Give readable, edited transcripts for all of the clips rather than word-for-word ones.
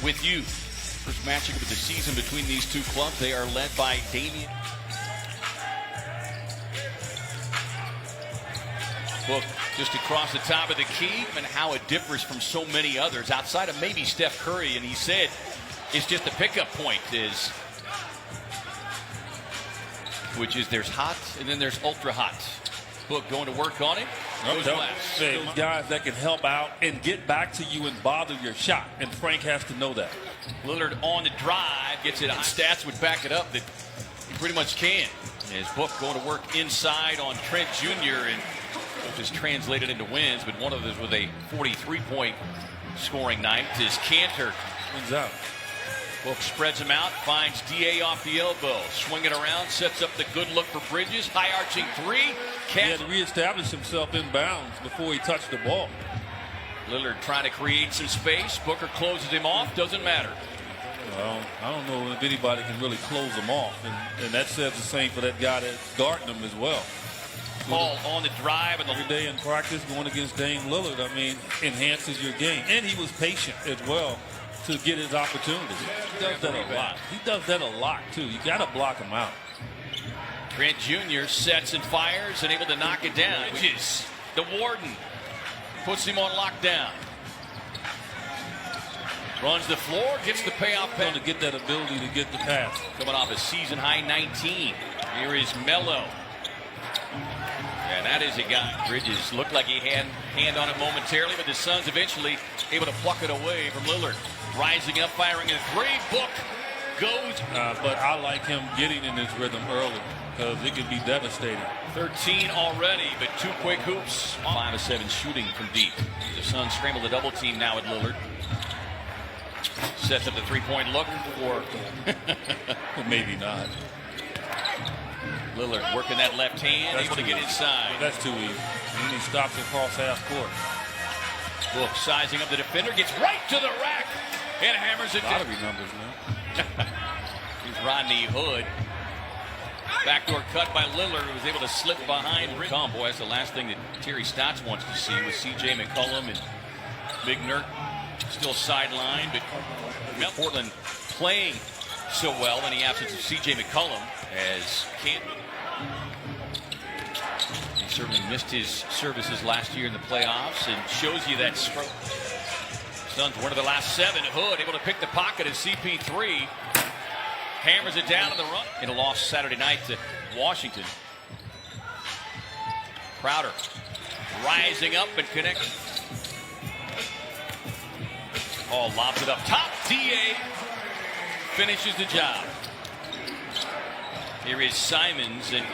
with you. First matchup of the season between these two clubs. They are led by Damian. Book just across the top of the key, and how it differs from so many others outside of maybe Steph Curry. And he said it's just a pickup point, which is there's hot and then there's ultra hot. Book going to work on it. Those guys that can help out and get back to you and bother your shot, and Frank has to know that. Lillard on the drive gets it. Stats would back it up that he pretty much can. As Book going to work inside on Trent Jr. and which is translated into wins, but one of those with a 43-point scoring night is Cantor. Wins out. Book spreads him out, finds DA off the elbow, swinging around, sets up the good look for Bridges, high arching three. He had to reestablish himself in bounds before he touched the ball. Lillard trying to create some space. Booker closes him off, doesn't matter. Well, I don't know if anybody can really close him off, and that says the same for that guy that's guarding him as well. Paul on the drive. And every day in practice going against Dame Lillard, I mean, enhances your game. And he was patient as well to get his opportunity. He does that a lot. He does that a lot, too. You got to block him out. Trent Jr. sets and fires and able to knock it down. Bridges, the Warden, puts him on lockdown. Runs the floor, gets the payoff. Going to get that ability to get the pass. Coming off a season-high 19. Here is Melo. And that is a guy. Bridges looked like he had hand on it momentarily, but the Suns eventually able to pluck it away from Lillard. Rising up, firing a three. Book goes. But I like him getting in his rhythm early because it can be devastating. 13 already, but two quick hoops. 5 of 7 shooting from deep. The Suns scramble the double team now at Lillard. Sets up the three-point look for. Maybe not. Lillard working that left hand, able to get inside. That's too easy. And he stops across half court. Book sizing up the defender, gets right to the rack, and hammers it down. Lottery numbers now. Here's Rodney Hood. Backdoor cut by Lillard, who was able to slip behind. Boy, that's the last thing that Terry Stotts wants to see with C.J. McCollum and Big Nurt still sidelined. But Portland playing so well in the absence of C.J. McCollum as Canton. He certainly missed his services last year in the playoffs and shows you that stroke. Suns one of the last 7. Hood able to pick the pocket as CP3 hammers it down in the run. In a loss Saturday night to Washington. Crowder rising up and connecting. Paul lobs it up top. DA finishes the job. Here is Simons, and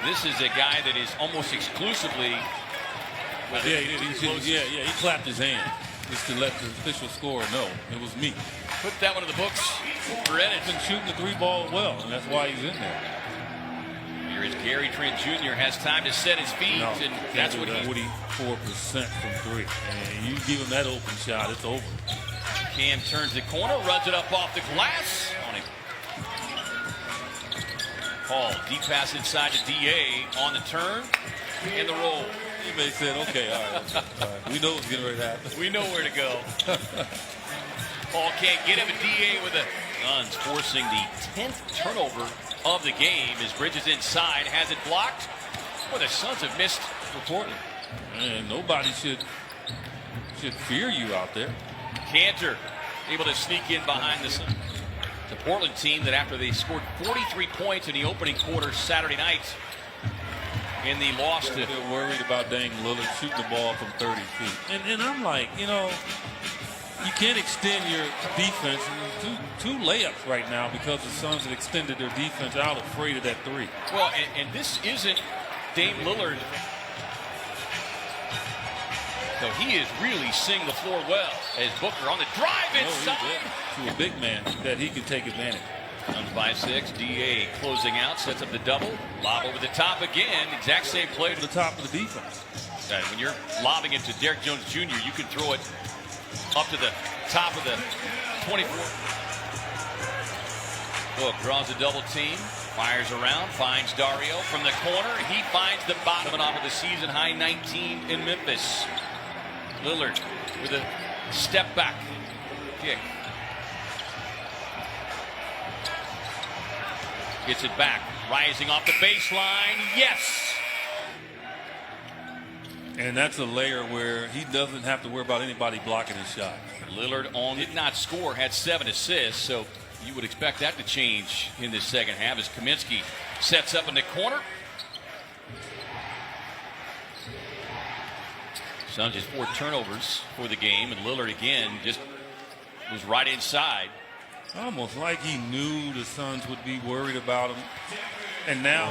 this is a guy that is almost exclusively. He clapped his hand just to let the official scorer know it was me. Put that one in the books for Ennis. He's been shooting the three ball well, and that's why he's in there. Here is Gary Trent Jr. has time to set his feet, and that's what he's. 44% from three, and you give him that open shot, it's over. Cam turns the corner, runs it up off the glass on him. Paul, deep pass inside to DA on the turn and the roll. He may have said, okay, all right. We know what's getting ready to happen. We know where to go. Paul can't get him, and DA with the Suns forcing the 10th turnover of the game as Bridges inside has it blocked. Well, the Suns have missed for Portland. And nobody should fear you out there. Cantor able to sneak in behind the Suns. The Portland team that after they scored 43 points in the opening quarter Saturday night in the loss to. They're worried about Dame Lillard shooting the ball from 30 feet. And I'm like, you can't extend your defense. Two layups right now because the Suns have extended their defense out afraid of that three. Well, and this isn't Dame Lillard. So he is really seeing the floor well as Booker on the drive inside. To a big man that he can take advantage. Suns by 6. DA closing out, sets up the double. Lob over the top again. Exact same play to the top of the defense. And when you're lobbing it to Derrick Jones Jr., you can throw it up to the top of the 24. Book draws a double team. Fires around, finds Dario from the corner. He finds the bottom off of the season high 19 in Memphis. Lillard with a step back kick. Gets it back. Rising off the baseline. Yes! And that's a layer where he doesn't have to worry about anybody blocking his shot. Lillard did not score, had 7 assists, so you would expect that to change in this second half as Kaminsky sets up in the corner. Suns just 4 turnovers for the game, and Lillard again just was right inside. Almost like he knew the Suns would be worried about him. And now,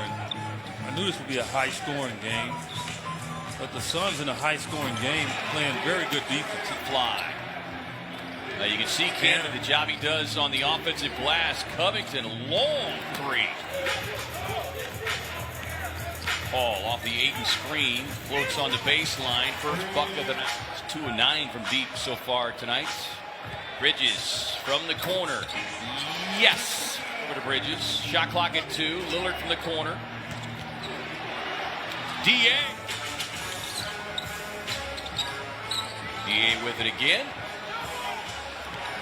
I knew this would be a high-scoring game. But the Suns in a high-scoring game playing very good defense. Fly. Now you can see Canada, the job he does on the offensive glass. Covington, long 3. Paul off the Ayton screen, floats on the baseline. First bucket of the night. It's 2 of 9 from deep so far tonight. Bridges from the corner. Yes! Over to Bridges. Shot clock at 2. Lillard from the corner. D.A. D.A. with it again.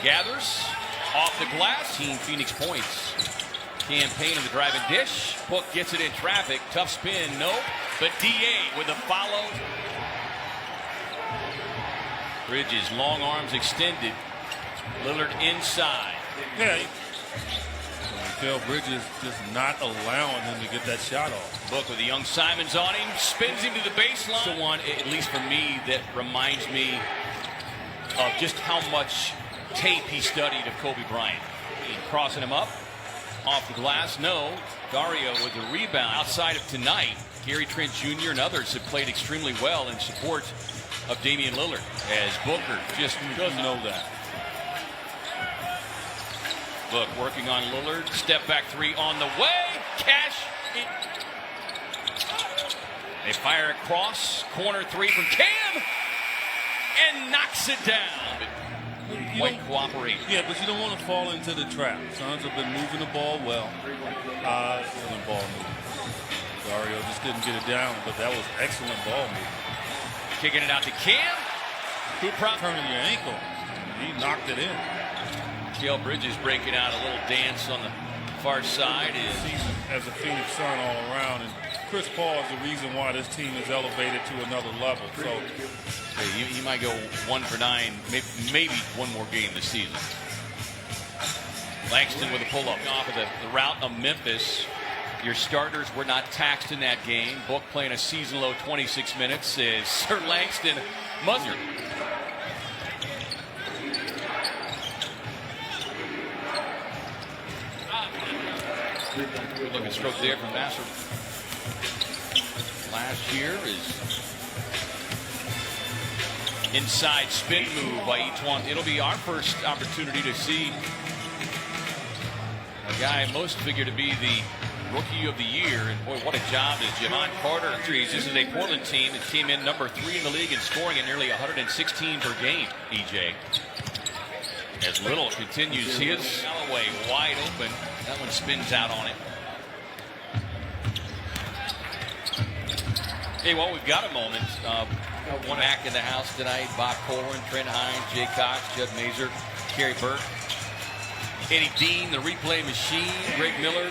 Gathers. Off the glass. Team Phoenix points. Campaign of the driving dish. Book gets it in traffic. Tough spin. No. But D.A. with a follow. Bridges. Long arms extended. Lillard inside. Yeah. Phil Bridges just not allowing him to get that shot off. Book with the young Simons on him. Spins him to the baseline. The one, at least for me, that reminds me of just how much tape he studied of Kobe Bryant. Crossing him up. Off the glass. No. Dario with the rebound. Outside of tonight, Gary Trent Jr. and others have played extremely well in support of Damian Lillard. As Booker just doesn't know that. Look, working on Lillard. Step back 3 on the way. Cash. They fire across. Corner 3 from Cam. And knocks it down. But quite cooperate. Yeah, but you don't want to fall into the trap. Suns have been moving the ball well. Excellent ball movement. Dario just didn't get it down, but that was excellent ball movement. Kicking it out to Cam. Who turning your ankle. He knocked it in. Mikal Bridges breaking out a little dance on the far side. As a Phoenix Sun all around, and Chris Paul is the reason why this team is elevated to another level. So he might go 1 for 9, maybe one more game this season. Langston with a pull-up off of the route of Memphis. Your starters were not taxed in that game. Book playing a season-low 26 minutes as Sir Langston Muzzard. Good looking stroke there from Nassar. Last year is inside spin move by each one. It'll be our first opportunity to see a guy most figured to be the Rookie of the Year. And boy, what a job is Javon Carter. This is a Portland team that came in number 3 in the league in scoring at nearly 116 per game, EJ. As Little continues his Galloway wide open. That one spins out on it. Hey, well, we've got a moment. One back in the house tonight. Bob Porland, Trent Hines, Jay Cox, Judd Mazur, Kerry Burke, Eddie Dean, the replay machine, Greg Miller,